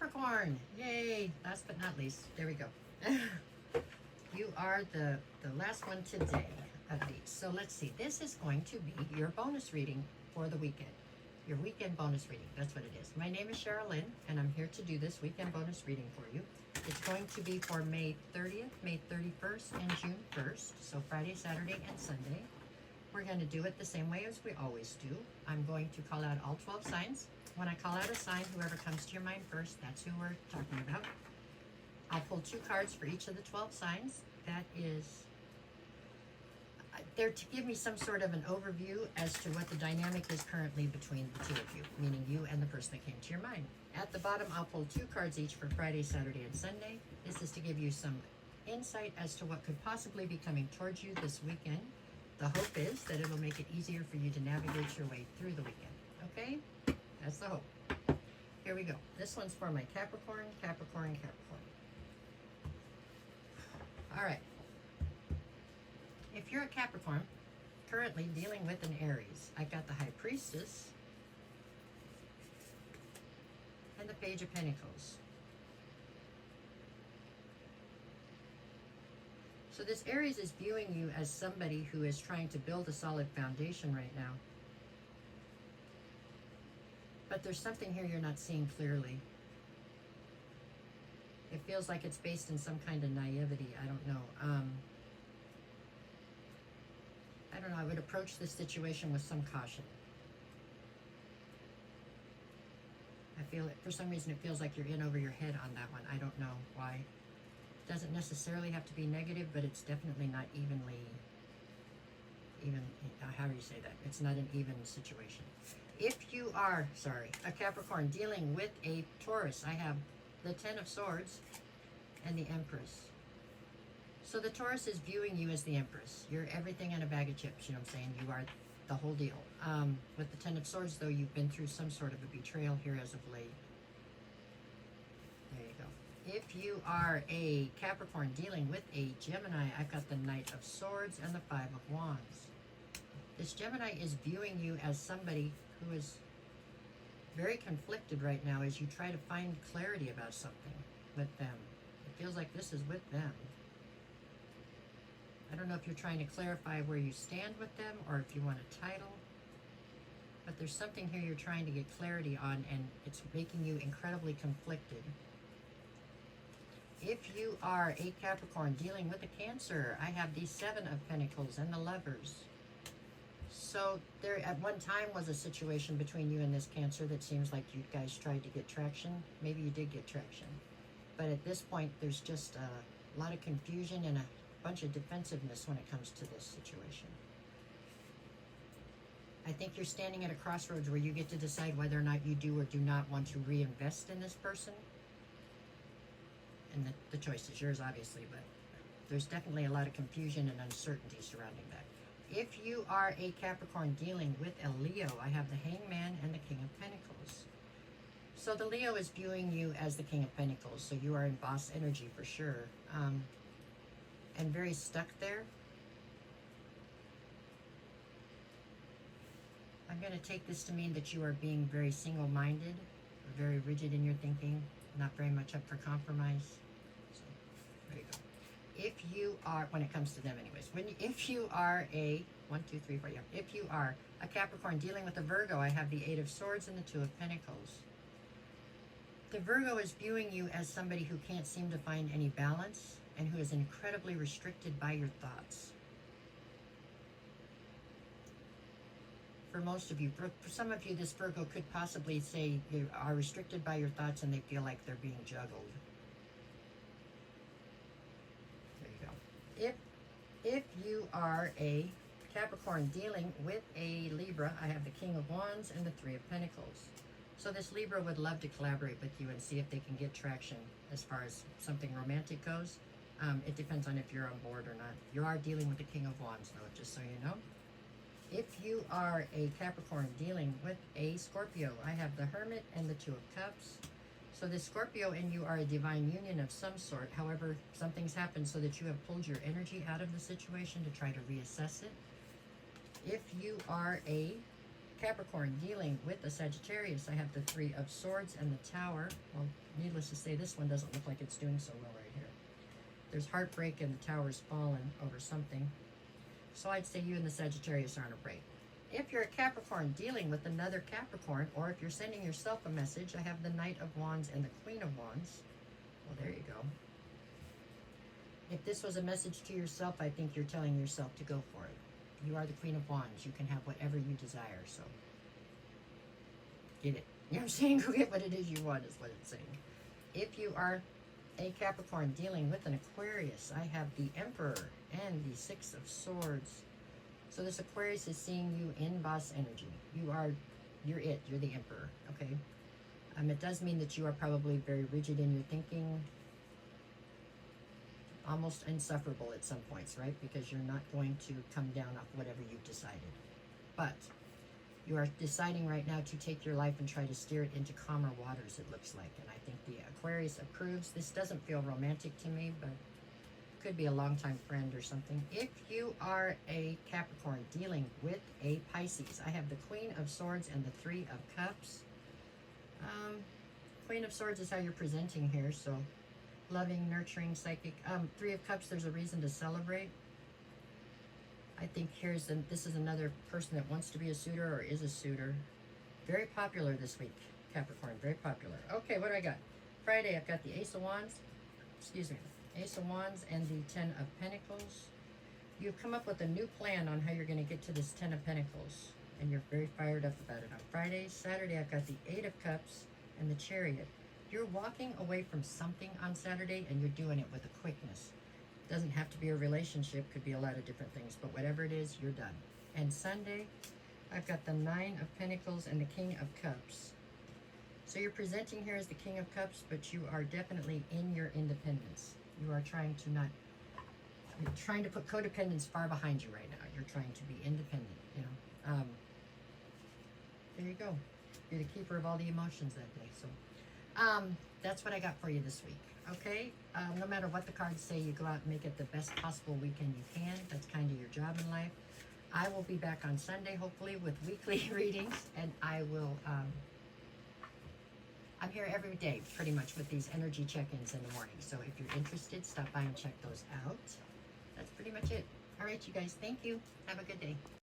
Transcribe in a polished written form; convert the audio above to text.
Capricorn, yay! Last but not least, there we go. You are the last one today of these. So let's see. This is going to be your bonus reading for the weekend. Your weekend bonus reading. That's what it is. My name is Sherilyn, and I'm here to do this weekend bonus reading for you. It's going to be for May 30th, May 31st, and June 1st. So Friday, Saturday, and Sunday. We're going to do it the same way as we always do. I'm going to call out all 12 signs. When I call out a sign, whoever comes to your mind first, that's who we're talking about. I'll pull 2 cards for each of the 12 signs. That is there to give me some sort of an overview as to what the dynamic is currently between the 2 of you, meaning you and the person that came to your mind. At the bottom, I'll pull 2 cards each for Friday, Saturday, and Sunday. This is to give you some insight as to what could possibly be coming towards you this weekend. The hope is that it'll make it easier for you to navigate your way through the weekend. Okay? That's the hope. Here we go. This one's for my Capricorn, Capricorn, Capricorn. All right. If you're a Capricorn, currently dealing with an Aries, I've got the High Priestess and the Page of Pentacles. So this Aries is viewing you as somebody who is trying to build a solid foundation right now. But there's something here you're not seeing clearly. It feels like it's based in some kind of naivety. I don't know. I don't know. I would approach this situation with some caution. I feel it, for some reason, it feels like you're in over your head on that one. I don't know why. It doesn't necessarily have to be negative, but it's definitely not even, how do you say that? It's not an even situation. If you are, a Capricorn dealing with a Taurus, I have the 10 of Swords and the Empress. So the Taurus is viewing you as the Empress. You're everything in a bag of chips, you know what I'm saying? You are the whole deal. With the 10 of Swords, though, you've been through some sort of a betrayal here as of late. There you go. If you are a Capricorn dealing with a Gemini, I've got the Knight of Swords and the 5 of Wands. This Gemini is viewing you as somebody who is very conflicted right now as you try to find clarity about something with them. It feels like this is with them. I don't know if you're trying to clarify where you stand with them or if you want a title, but there's something here you're trying to get clarity on, and it's making you incredibly conflicted. If you are a Capricorn dealing with a Cancer, I have the 7 of Pentacles and the Lovers. So there at one time was a situation between you and this Cancer that seems like you guys tried to get traction. Maybe you did get traction. But at this point, there's just a lot of confusion and a bunch of defensiveness when it comes to this situation. I think you're standing at a crossroads where you get to decide whether or not you do or do not want to reinvest in this person. And the choice is yours, obviously, but there's definitely a lot of confusion and uncertainty surrounding that. If you are a Capricorn dealing with a Leo, I have the Hangman and the King of Pentacles. So the Leo is viewing you as the King of Pentacles, so you are in boss energy for sure. And very stuck there. I'm going to take this to mean that you are being very single-minded, very rigid in your thinking, not very much up for compromise. So, there you go. If you are, when it comes to them anyways, if you are a, 1, 2, 3, 4, yeah. If you are a Capricorn dealing with a Virgo, I have the 8 of Swords and the 2 of Pentacles. The Virgo is viewing you as somebody who can't seem to find any balance and who is incredibly restricted by your thoughts. For most of you, for some of you, this Virgo could possibly say you are restricted by your thoughts and they feel like they're being juggled. There you go. If you are a Capricorn dealing with a Libra, I have the King of Wands and the 3 of Pentacles. So this Libra would love to collaborate with you and see if they can get traction as far as something romantic goes. It depends on if you're on board or not. You are dealing with the King of Wands, though, just so you know. If you are a Capricorn dealing with a Scorpio, I have the Hermit and the 2 of Cups. So this Scorpio and you are a divine union of some sort. However, something's happened so that you have pulled your energy out of the situation to try to reassess it. If you are a Capricorn dealing with the Sagittarius, I have the Three of Swords and the Tower. Well, needless to say, this one doesn't look like it's doing so well right here. There's heartbreak and the Tower's fallen over something. So I'd say you and the Sagittarius are on a break. If you're a Capricorn dealing with another Capricorn, or if you're sending yourself a message, I have the Knight of Wands and the Queen of Wands. Well, there you go. If this was a message to yourself, I think you're telling yourself to go for it. You are the Queen of Wands. You can have whatever you desire, so get it. You know what I'm saying? Go get what it is you want is what it's saying. If you are a Capricorn dealing with an Aquarius, I have the Emperor and the Six of Swords. So this Aquarius is seeing you in boss energy. You're it. You're the Emperor, okay? It does mean that you are probably very rigid in your thinking, almost insufferable at some points, right? Because you're not going to come down off whatever you've decided. But you are deciding right now to take your life and try to steer it into calmer waters, it looks like. And I think the Aquarius approves. This doesn't feel romantic to me, but could be a longtime friend or something. If you are a Capricorn dealing with a Pisces, I have the Queen of Swords and the Three of Cups. Queen of Swords is how you're presenting here, so loving, nurturing, psychic. Three of Cups, there's a reason to celebrate. I think this is another person that wants to be a suitor or is a suitor. Very popular this week, Capricorn, very popular. Okay, what do I got? Friday, I've got the Ace of Wands. Excuse me. Ace of Wands and the Ten of Pentacles. You've come up with a new plan on how you're going to get to this Ten of Pentacles, and you're very fired up about it on Friday. Saturday, I've got the Eight of Cups and the Chariot. You're walking away from something on Saturday, and you're doing it with a quickness. It doesn't have to be a relationship, could be a lot of different things, but whatever it is, you're done. And Sunday, I've got the Nine of Pentacles and the King of Cups. So you're presenting here as the King of Cups, but you are definitely in your independence. You are trying to put codependence far behind you right now. You're trying to be independent, you know. There you go. You're the keeper of all the emotions that day. So that's what I got for you this week. Okay? No matter what the cards say, you go out and make it the best possible weekend you can. That's kind of your job in life. I will be back on Sunday, hopefully, with weekly readings, and I will... I'm here every day, pretty much, with these energy check-ins in the morning. So if you're interested, stop by and check those out. That's pretty much it. All right, you guys, thank you. Have a good day.